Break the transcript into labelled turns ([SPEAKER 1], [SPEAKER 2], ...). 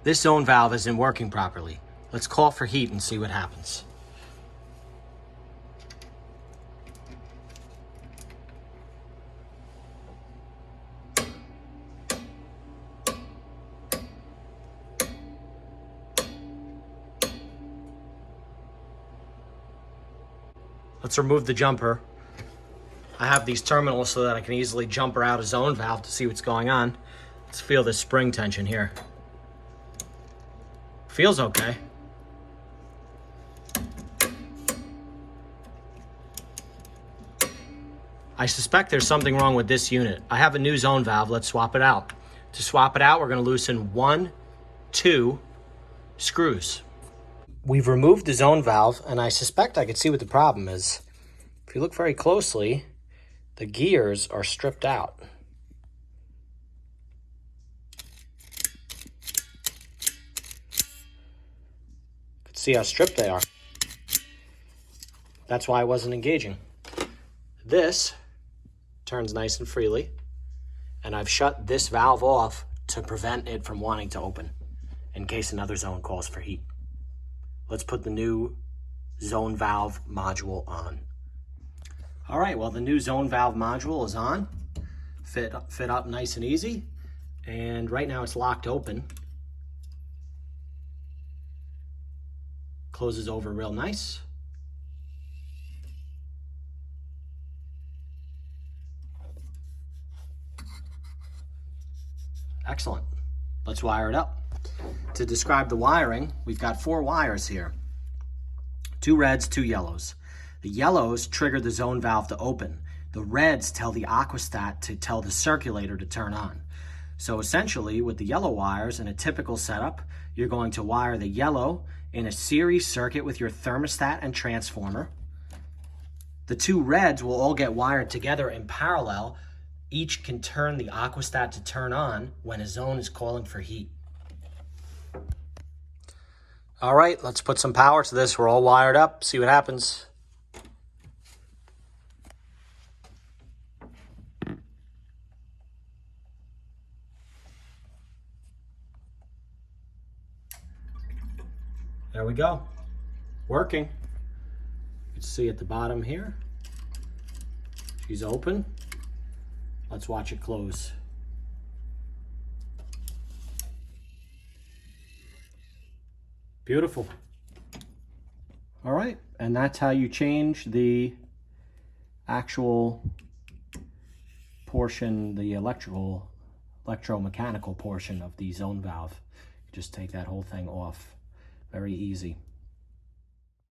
[SPEAKER 1] This zone valve isn't working properly. Let's call for heat and see what happens. Let's remove the jumper. I have these terminals so that I can easily jumper out a zone valve to see what's going on. Let's feel this spring tension here. Feels okay. I suspect there's something wrong with this unit. I have a new zone valve. Let's swap it out. To swap it out, we're going to loosen 1, 2 screws. We've removed the zone valve, and I suspect I could see what the problem is. If you look very closely, the gears are stripped out. You can see how stripped they are. That's why I wasn't engaging. This turns nice and freely, and I've shut this valve off to prevent it from wanting to open in case another zone calls for heat. Let's put the new zone valve module on. All right, well, the new zone valve module is on. Fit up nice and easy. And right now it's locked open. Closes over real nice. Excellent. Let's wire it up. To describe the wiring, we've got 4 wires here. 2 reds, 2 yellows. The yellows trigger the zone valve to open. The reds tell the aquastat to tell the circulator to turn on. So essentially, with the yellow wires in a typical setup, you're going to wire the yellow in a series circuit with your thermostat and transformer. The 2 reds will all get wired together in parallel. Each can turn the aquastat to turn on when a zone is calling for heat. All right, let's put some power to this. We're all wired up. See what happens. There we go. Working. You can see at the bottom here. She's open. Let's watch it close. Beautiful. All right, and that's how you change the actual portion, the electromechanical portion of the zone valve. You just take that whole thing off. Very easy.